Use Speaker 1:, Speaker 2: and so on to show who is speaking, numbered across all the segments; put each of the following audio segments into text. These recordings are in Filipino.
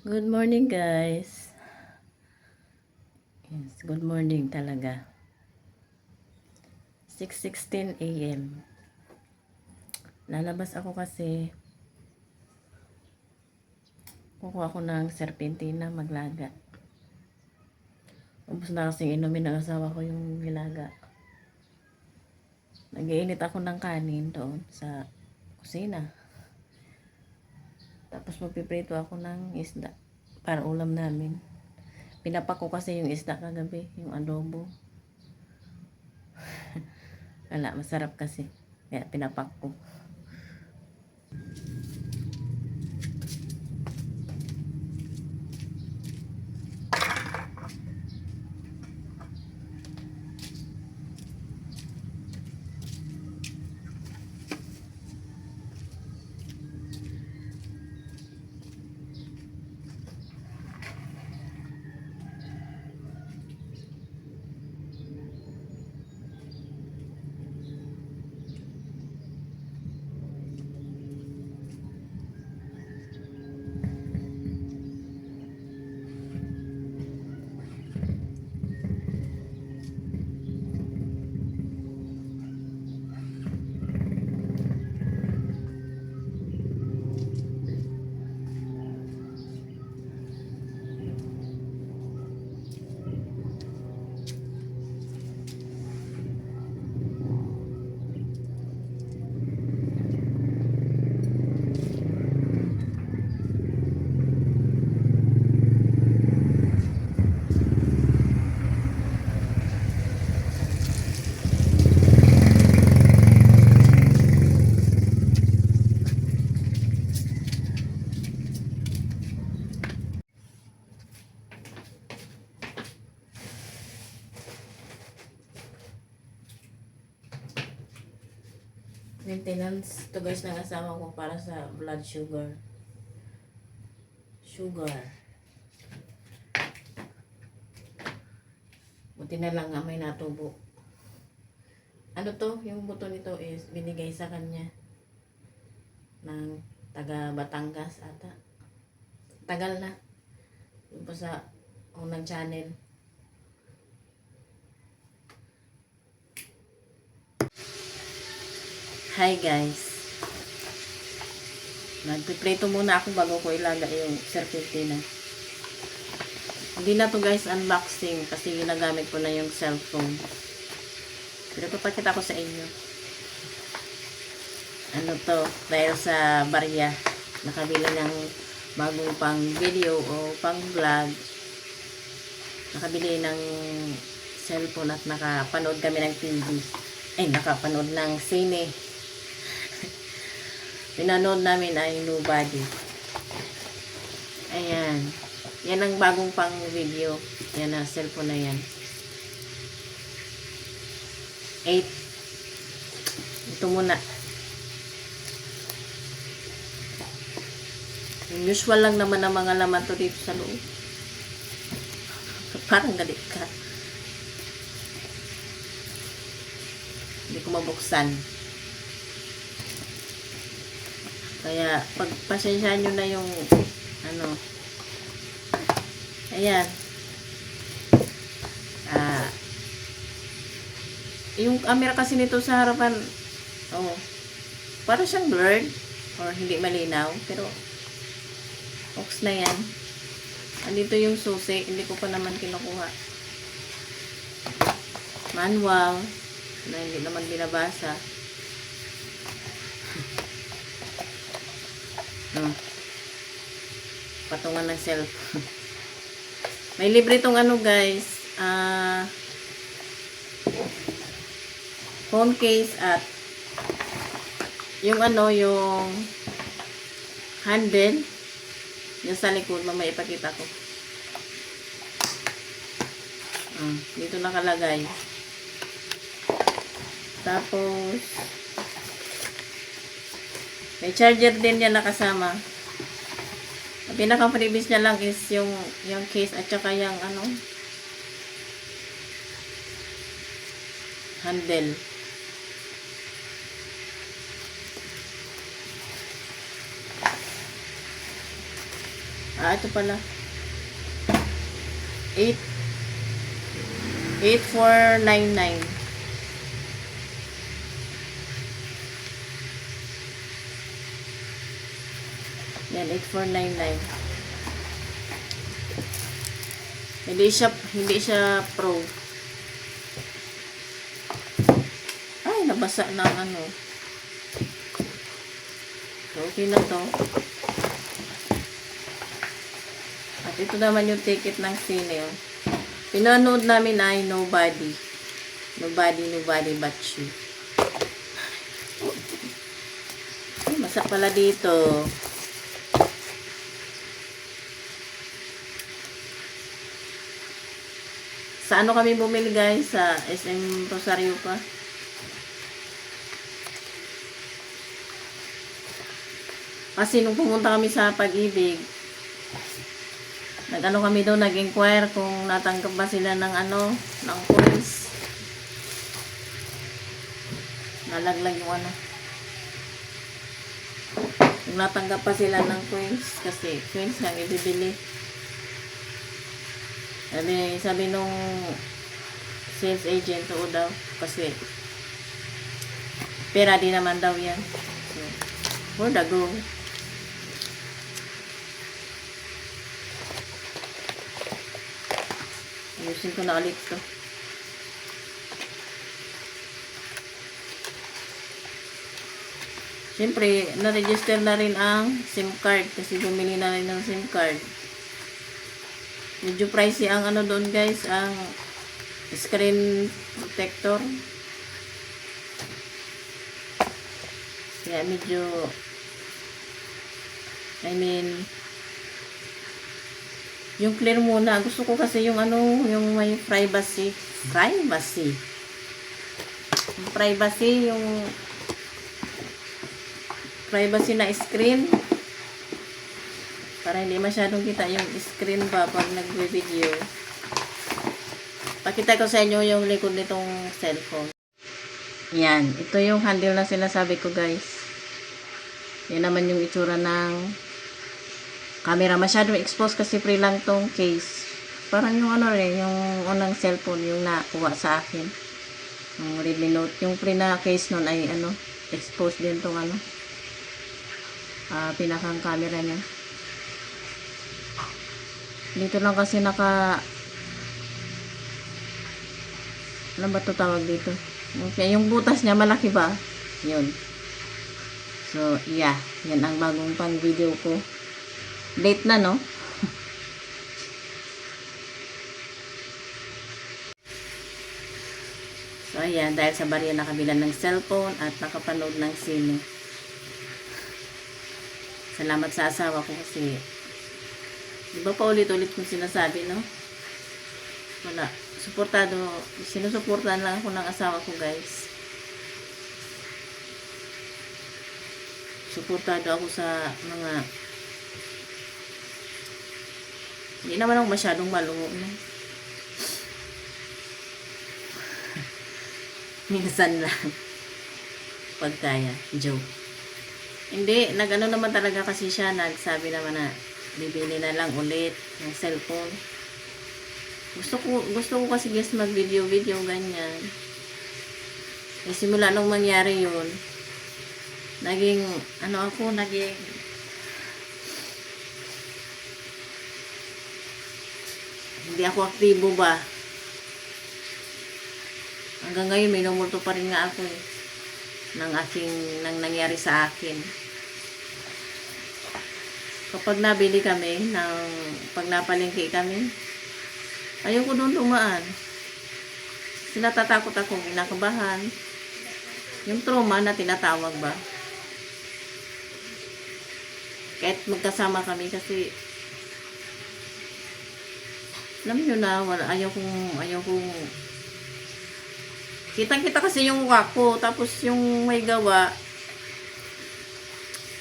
Speaker 1: Good morning guys. Yes, good morning talaga. 6:16 AM. Lalabas ako kasi kukuha ko ng serpentina maglaga. Ubus na kasing inumin ng asawa ko yung nilaga. Nag-iinit ako ng kanin doon sa kusina. Tapos magpiprito ako ng isda para ulam namin. Pinapak ko kasi yung isda kagabi, yung adobo. Wala, masarap kasi. Kaya pinapak ko. Maintenance to guys ng asawa ko para sa blood sugar. Buti na lang nga may natubo. Ano to? Yung buto nito is binigay sa kanya ng taga Batangas ata. Tagal na. Yung pa sa unang channel. Hi guys. Nagpiprito muna ako bago ko ilaga yung serpentina. Hindi na to guys unboxing kasi ginagamit ko na yung cellphone. Pero papakita ko sa inyo. Ano to? Dahil sa barya, nakabili ng bagong pang video o pang vlog. Nakabili ng cellphone at nakapanood kami ng TV. Nakapanood ng sine. Pinanood namin ay Nobody. Ayan. Yan ang bagong pang video. Yan na, cellphone na yan. 8. Ito muna. Yung usual lang naman ang mga laman to dito sa loob. Parang galit ka. Hindi ko mabuksan. Kaya, pagpasensyahan nyo na yung, ayan. Yung camera kasi nito sa harapan, para siyang blurred, or hindi malinaw, pero, ox na yan. Andito yung susi, hindi ko pa naman kinukuha. Manual, na hindi naman binabasa. Patungan ng cellphone. May libre tong guys, phone case at yung yung handle yung sa likod. Mamaya ipakita ko. Dito nakalagay. Tapos may charger din yan nakasama. Ang pinaka-previous niya lang is yung case at saka yung handle. Ito pala. 8499. Yan, 8499. Hindi siya pro. Ay, nabasa na ang ano. So, okay na to. At ito naman yung ticket ng sine. Oh. Pinanood namin ay Nobody. Nobody but you. Ay, masak pala dito. Sa ano kami bumili guys? Sa SM Rosario pa. Kasi nung pumunta kami sa Pag-ibig, nag-ano kami doon, nag-inquire kung natanggap ba sila ng ano, ng coins. Nalaglag yung ano. Kung natanggap pa sila ng coins, kasi coins nga ibibili. Sabi nung sales agent, oo daw, kasi pera din naman daw yan. So, for the go. Ayusin ko na ulit to. Siyempre, na-register na rin ang SIM card kasi bumili na rin ng SIM card. Medyo pricey ang ano doon guys, ang screen protector. Kaya medyo, yung clear muna. Gusto ko kasi yung ano, yung may privacy. Yung privacy na screen. Para hindi masyadong kita yung screen ba pag nagbe-video. Pakita ko sa inyo yung likod nitong cellphone. Yan. Ito yung handle na sinasabi ko guys. Yan naman yung itsura ng camera. Masyadong exposed kasi free lang tong case. Parang yung ano rin, yung unang cellphone yung nakuha sa akin. Yung Redmi Note. Yung free na case nun ay ano, exposed din tong ano, pinakang camera niya. Dito lang kasi ano ba ito tawag dito? Okay, yung butas niya malaki ba? Yun. So, yeah. Yan ang bagong pang video ko. Late na, no? So, ayan. Dahil sa bariya nakabilan ng cellphone at nakapanood ng sine. Salamat sa asawa ko kasi di ba pa ulit-ulit kong sinasabi, no? Wala. Sinusuportahan lang ako ng asawa ko, guys. Suportado ako sa mga hindi naman ako masyadong maluho, no? Minsan lang. Pag kaya. Joke. Hindi. Nag-ano naman talaga kasi siya. Nagsabi naman na bibili na lang ulit ng cellphone. Gusto ko kasi guys mag-video ganyan. Eh, simula nung mangyari yun, naging hindi ako aktibo ba. Hanggang ngayon, minumulto pa rin nga ako nang nangyari sa akin. Kapag nabili kami, pag napalengke kami, ayoko doon dumaan. Sinatatakot ako, kinakabahan. Yung trauma na tinatawag ba. Kahit magkasama kami kasi alam nyo na, ayaw kong kitang-kita kasi yung mukha ko, tapos yung may gawa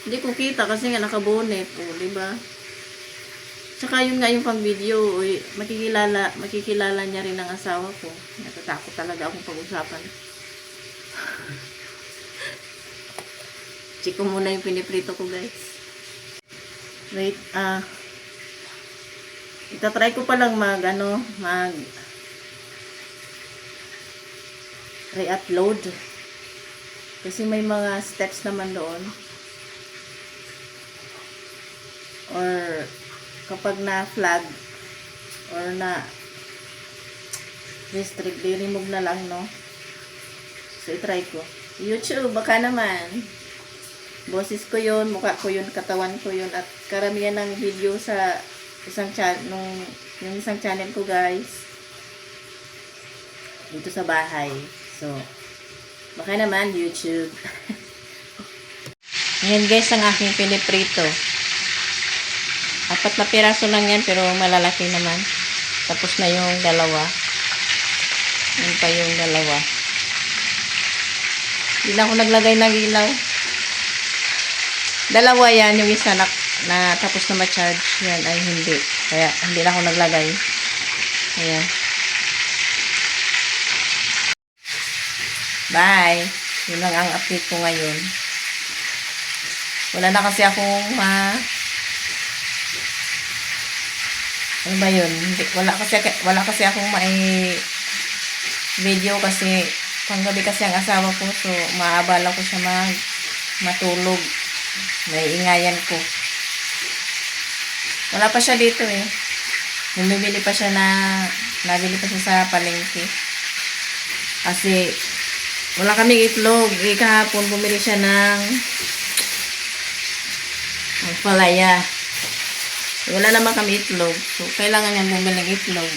Speaker 1: hindi ko kita kasi nga nakabonet, diba? Tsaka yun nga yung pang video, makikilala niya rin ang asawa ko. Natatakot talaga akong pag-usapan. Chiko muna yung piniprito ko, guys. Wait, Itatry ko pa lang re-upload. Kasi may mga steps naman doon. Or kapag na-flag or na restrict, i-remove na lang, no? So, i-try ko. YouTube, baka naman. Boses ko yun, mukha ko yun, katawan ko yun, at karamihan ng video sa yung isang channel ko, guys. Dito sa bahay. So, baka naman, YouTube. Yan, guys, ang aking piniprito. 4 na piraso lang yan, pero malalaki naman. Tapos na yung dalawa. Yan pa yung dalawa. Hindi na ako naglagay ng ilaw. Dalawa yan, yung isa na tapos na ma-charge. Yan ay hindi. Kaya hindi na ako naglagay. Ayan. Bye. Yun lang ang update ko ngayon. Wala na kasi akong ano ba yun? Wala kasi akong video kasi panggabi kasi ang asawa ko, so maabala ko siya matulog. May ingayan ko. Wala pa siya dito eh. Nabili pa siya sa palengke. Kasi wala kaming itlog. Kahapon bumili siya ng palaya. Wala naman kami itlog. So, kailangan niya bumili ng itlog.